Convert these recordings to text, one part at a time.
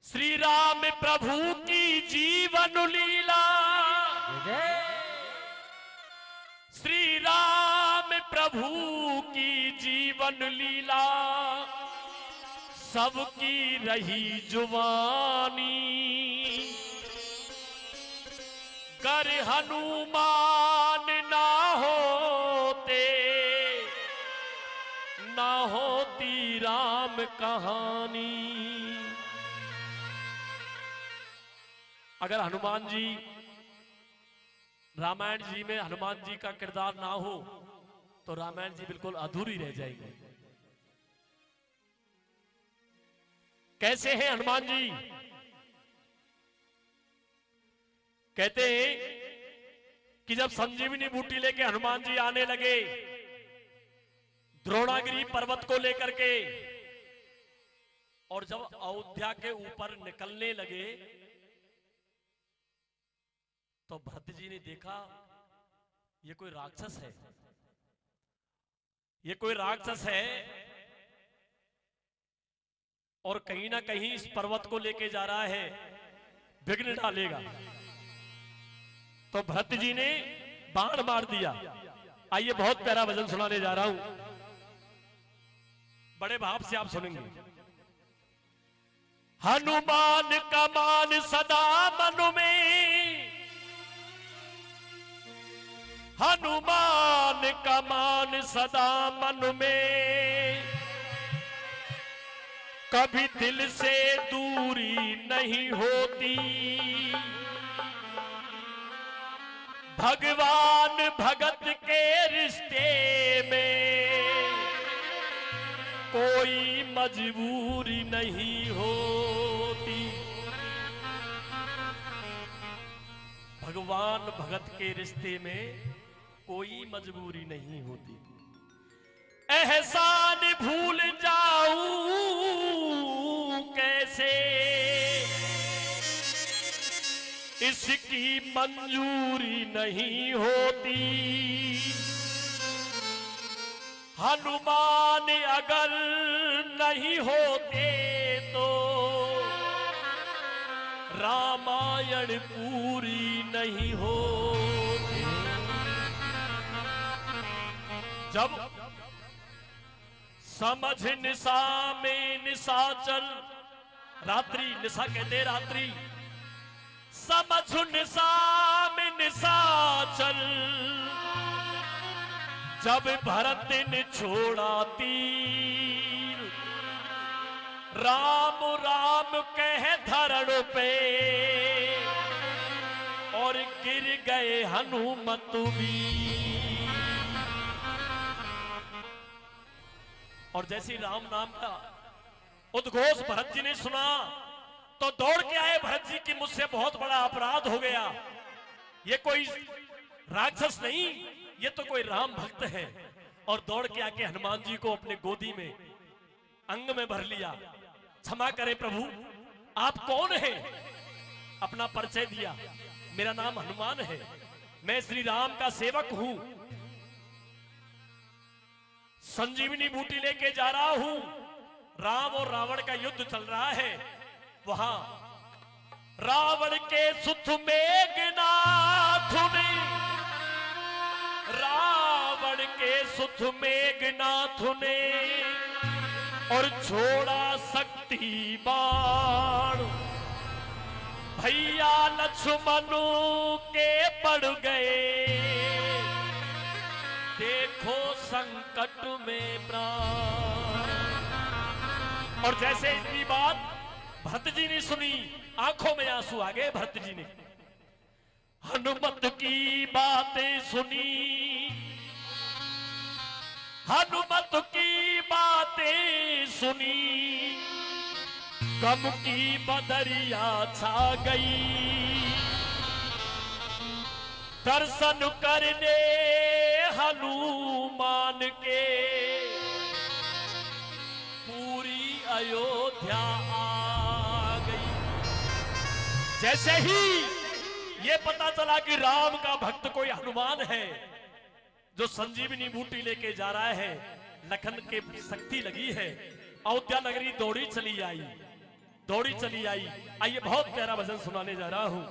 श्री राम प्रभु की जीवन लीला, श्री राम प्रभु की जीवन लीला, सबकी रही जुबानी। कर हनुमान ना होते, ना होती राम कहानी। अगर हनुमान जी, रामायण जी में हनुमान जी का किरदार ना हो तो रामायण जी बिल्कुल अधूरी रह जाएगी। कैसे हैं हनुमान जी? कहते हैं कि जब संजीवनी बूटी लेके हनुमान जी आने लगे द्रोणागिरी पर्वत को लेकर के, और जब अयोध्या के ऊपर निकलने लगे तो भरत जी ने देखा ये कोई राक्षस है, ये कोई राक्षस है और कहीं ना कहीं इस पर्वत को लेके जा रहा है, विघ्न डालेगा। तो भरत जी ने बाण मार दिया। आइए बहुत प्यारा भजन सुनाने जा रहा हूं, बड़े भाव से आप सुनेंगे। हनुमान का मान सदा मन में, हनुमान का मान सदा मन में, कभी दिल से दूरी नहीं होती। भगवान भगत के रिश्ते में कोई मजबूरी नहीं होती। भगवान भगत के रिश्ते में कोई मजबूरी नहीं होती। एहसान भूल जाऊं कैसे, इसकी मंजूरी नहीं होती। हनुमान अगर नहीं होते तो रामायण पूरी नहीं होती। जब समझ निशा में निशाचल, रात्रि निशा कहते रात्रि, समझ निशा में निशाचल, जब भरत ने छोड़ा तीर, राम राम कह धरण पे और गिर गए हनुमत वीर। और जैसे राम नाम का उद्घोष भरत जी ने सुना तो दौड़ के आए भरत जी की मुझसे बहुत बड़ा अपराध हो गया। ये कोई राक्षस नहीं, ये तो कोई राम भक्त है। और दौड़ के आके हनुमान जी को अपने गोदी में अंग में भर लिया। क्षमा करें प्रभु, आप कौन हैं? अपना परिचय दिया, मेरा नाम हनुमान है, मैं श्री राम का सेवक हूं, संजीवनी बूटी लेके जा रहा हूं। राम और रावण का युद्ध चल रहा है। वहां रावण के सुत मेघनाथ ने, रावण के सुत मेघनाथ ने और छोड़ा शक्ति बाण। भैया लक्ष्मण के पड़ गए, देखो संकट में प्राण। और जैसे इतनी बात भरत जी ने सुनी, आंखों में आंसू आ गए भरत जी ने। हनुमत की बातें सुनी, हनुमत की बातें सुनी, गम की बदरिया छा गई। दर्शन करने हनुमान के पूरी अयोध्या आ गई। जैसे ही ये पता चला कि राम का भक्त कोई हनुमान है जो संजीवनी बूटी लेके जा रहा है, लखन के शक्ति लगी है, अयोध्या नगरी दौड़ी चली आई। दौड़ी चली आई। आइए बहुत प्यारा भजन सुनाने जा रहा हूं।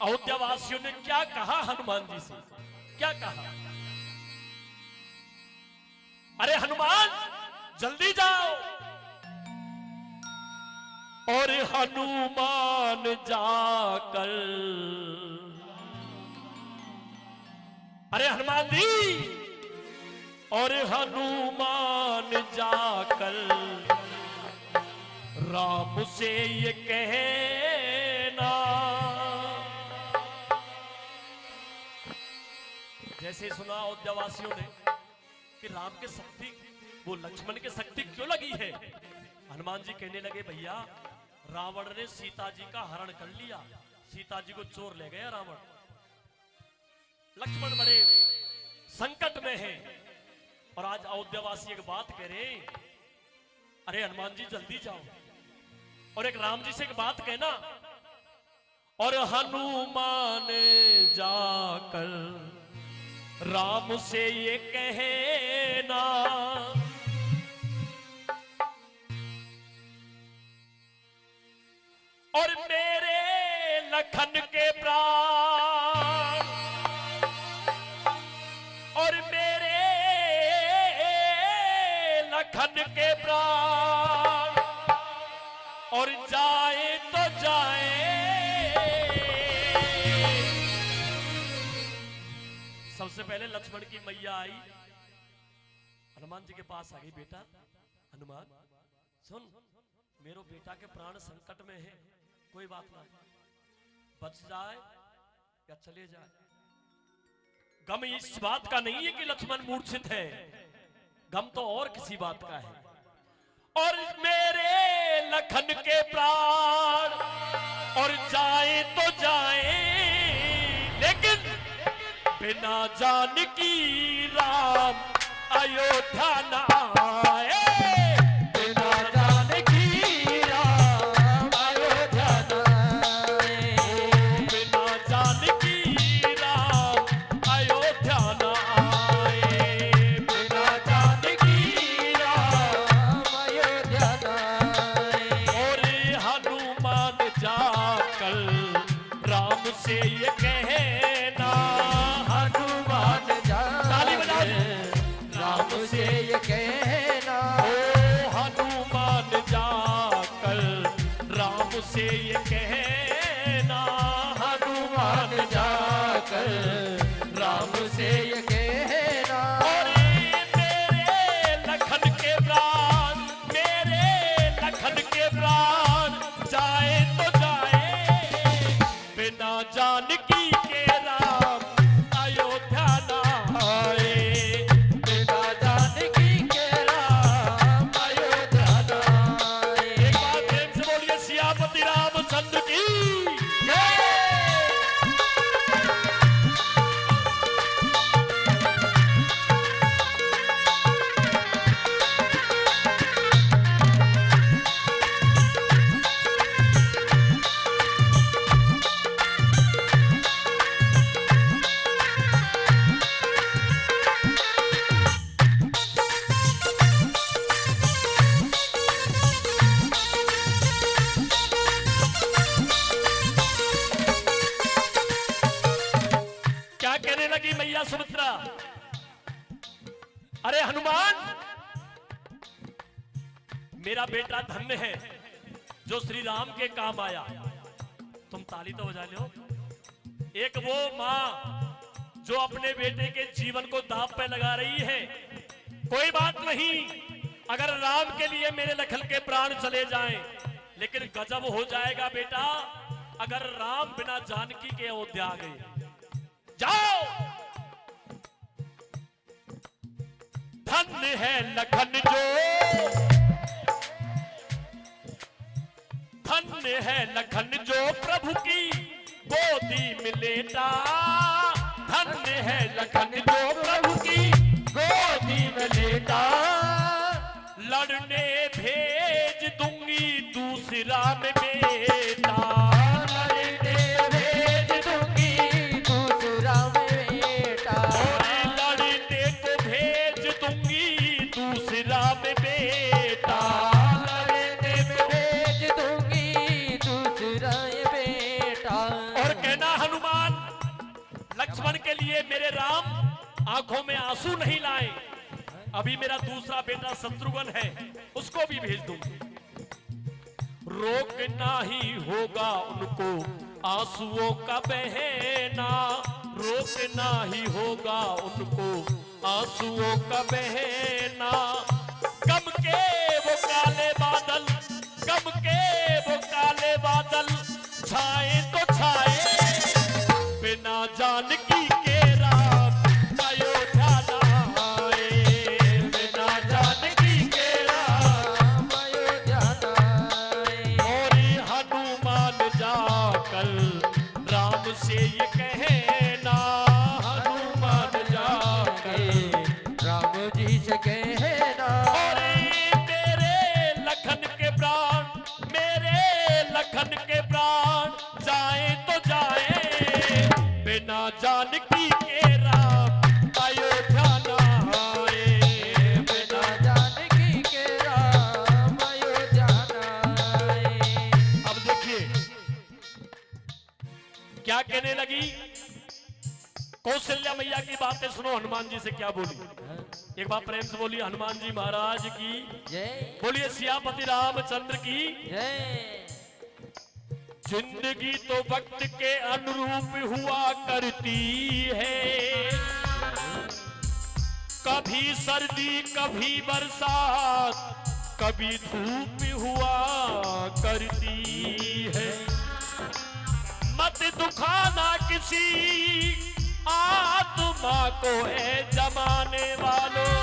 अयोध्या वासियों ने क्या कहा हनुमान जी से, क्या कहा? अरे हनुमान जल्दी जाओ। और हनुमान जाकर, अरे हनुमान जी, और हनुमान जाकर राम से ये कहना। जैसे सुना अयोध्या वासियों ने कि राम के शक्ति, वो लक्ष्मण के शक्ति क्यों लगी है? हनुमान जी कहने लगे, भैया रावण ने सीता जी का हरण कर लिया, सीता जी को चोर ले गया रावण। लक्ष्मण बड़े संकट में है। और आज अयोध्यावासी एक बात कह रहे, अरे हनुमान जी जल्दी जाओ। और एक राम जी से एक बात कहना, और हनुमान जाकर राम से ये कहना। और मेरे लखन के प्राण, और मेरे लखन के प्राण, और जाए तो जाए। सबसे पहले लक्ष्मण की मैया आई, हनुमान जी के पास आ गई। बेटा हनुमान सुन, मेरो बेटा के प्राण संकट में है, कोई बात ना, बच जाए या चले जाए। गम इस बात का नहीं है कि लक्ष्मण मूर्छित है, गम तो और किसी बात का है। और मेरे लखन के प्राण, और जाए तो जाए, लेकिन बिना जानकी राम अयोध्या न आए। से ये कहना, हनुमान जाकर राम से ये कहना। और मेरे लखन के प्राण, मेरे लखन के प्राण, जाए तो जाए, बिना जानकी के राम अयोध्या न आए। बिना जानकी के राम अयोध्या न आए। एक बात प्रेम से बोलिए, सियापति रामचंद्र की जय। मैया सुमित्रा, अरे हनुमान, मेरा बेटा धन्य है जो श्री राम के काम आया। तुम ताली तो बजा लो। एक वो मां जो अपने बेटे के जीवन को दांव पे लगा रही है। कोई बात नहीं, अगर राम के लिए मेरे लखन के प्राण चले जाएं, लेकिन गजब हो जाएगा बेटा अगर राम बिना जानकी के अयोध्या आ गए। जाओ, धन्य है लखन जो, धन्य है लखन जो प्रभु की गोदी में लेटा। धन्य है लखन जो प्रभु की गोदी में लेटा। लड़ने भेज दूंगी दूसरा में बेटा। लड़ने भेज दूंगी दूसरा में बेटा। लड़ने को भेज दूंगी दूसरा में बेटा। लड़ने में लिए मेरे राम आंखों में आंसू नहीं लाए। अभी मेरा दूसरा बेटा शत्रुघ्न है, उसको भी भेज दूंगी। रोकना ही होगा उनको आंसुओं का बहना, रोकना ही होगा उनको आंसुओं का बहना। गम के वो काले बादल, गम के वो काले बादल छाए तो छाए, बिना जानकी के राम अयोध्या न आए, बिना जानकी के राम अयोध्या न आए। और हनुमान जाकर राम से ये कहना, हनुमान जाकर राम जी से कहना, और मेरे लखन के प्राण, मेरे लखन के प्राण जाए तो जाए, बिना जानकी के राम अयोध्या न आए, बिना जानकी के राम अयोध्या न आए। अब देखिए क्या कहने लगी। कौशल्या मैया की बातें सुनो, हनुमान जी से क्या बोली। एक बार प्रेम से बोलिए हनुमान जी महाराज की जय, बोलिए सियापति रामचंद्र की जय। जिंदगी तो वक्त के अनुरूप हुआ करती है, कभी सर्दी कभी बरसात कभी धूप हुआ करती है। मत दुखाना किसी आत्मा को है जमाने वालों,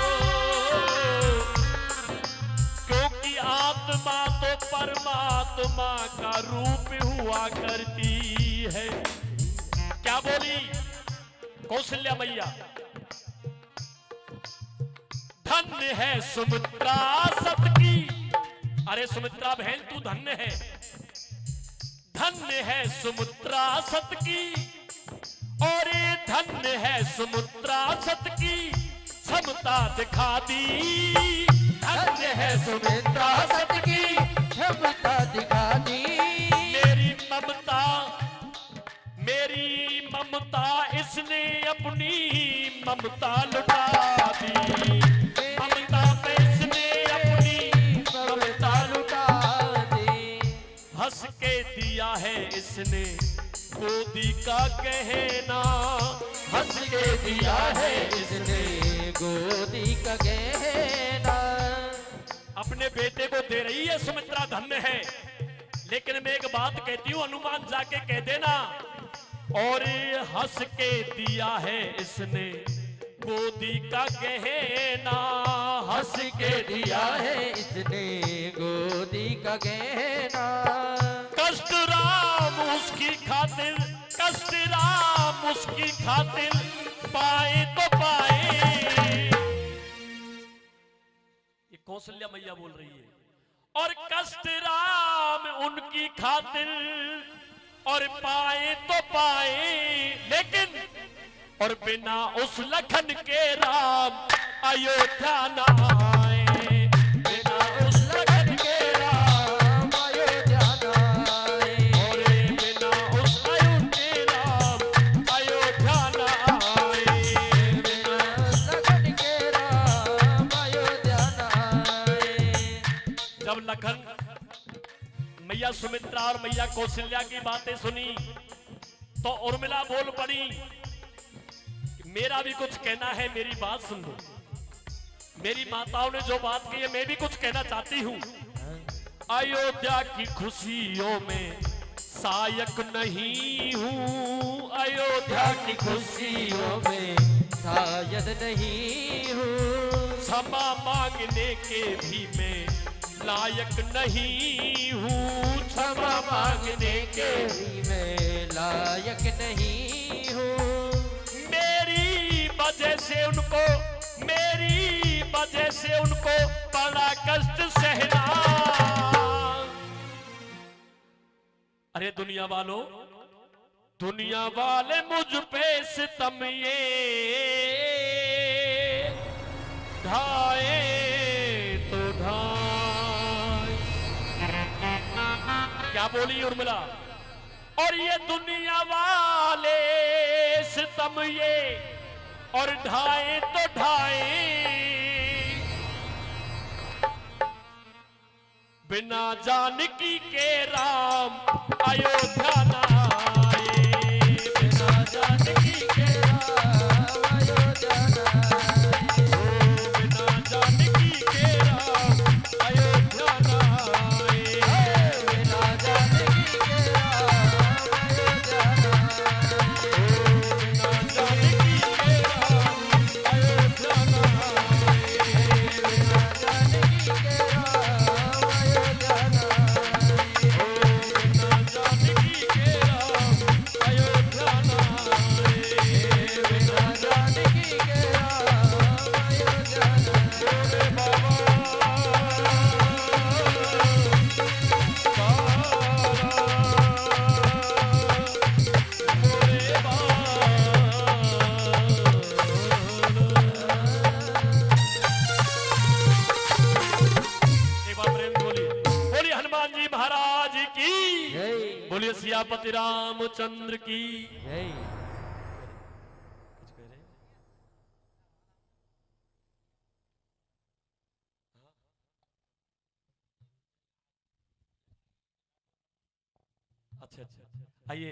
क्योंकि आत्मा तो परमात्मा का रूप हुआ करती है। क्या बोली कौशल्या मैया, धन्य है सुमित्रा सत की। अरे सुमित्रा बहन तू धन्य है, धन्य है सुमित्रा सत की, और ये धन्य है सुमित्रा सत की क्षमता दिखा दी। धन्य है सुमित्रा सत की क्षमता दिखा दी। मेरी ममता, मेरी ममता इसने अपनी ममता लुटा दी, ममता पे इसने अपनी ममता लुटा दी। हंस के दिया है इसने गोदी का कहना, हंस के दिया है इसने गोदी का गहना। अपने बेटे को दे रही है सुमित्रा, धन्य है। लेकिन मैं एक बात कहती हूँ, हनुमान जाके कह देना, और हंस के दिया है इसने गोदी का गहना, हंस के दिया है इसने गोदी का गहना। कष्ट राम उसकी खातिर, कष्ट राम उसकी खातिर पाए तो पाए। ये कौशल्या मैया बोल रही है, और कष्ट राम उनकी खातिर और पाए तो पाए, लेकिन और बिना उस लखन के राम अयोध्या न आए, बिना उस लखन के राम अयोध्या न आए। और बिना उस अयोध्या के राम अयोध्या न आए, बिना लखन के राम अयोध्या न आए। जब लखन मैया सुमित्रा और मैया कौशल्या की बातें सुनी तो उर्मिला बोल पड़ी, मेरा भी कुछ कहना है, मेरी बात सुन लो। मेरी माताओं ने जो बात की है मैं भी कुछ कहना चाहती हूँ। अयोध्या की खुशियों में सायक नहीं हूँ, अयोध्या की खुशियों में शायद नहीं हूँ। क्षमा मांगने के भी मैं लायक नहीं हूँ, क्षमा मांगने के भी मैं लायक नहीं हूँ। मेरी वजह से उनको, मेरी वजह से उनको बड़ा कष्ट सहना। अरे दुनिया वालों, दुनिया वाले मुझ पे सितम ये ढाए तो ढाए। क्या बोली उर्मिला, और ये दुनिया वाले सितम सितम ये और ढाए तो ढाए, बिना जानकी के राम अयोध्या न आए, बिना जानकी के राम अयोध्या न आए। बिना जानकी के राम अयोध्या न आए, बिना जानकी के राम अयोध्या न आए। बिना जानकी के राम अयोध्या न आए, बिना जानकी के राम अयोध्या न आए। बिना जानकी के राम अयोध्या न आए, बिना जानकी के राम अयोध्या न आए। बोले बाबा बोले एक बार प्रेम से बोलिए, बोलिए हनुमान जी महाराज की, जय बोलिए सियापति रामचंद्र की। जय। कुछ कह रहे हैं? अच्छा अच्छा, आइए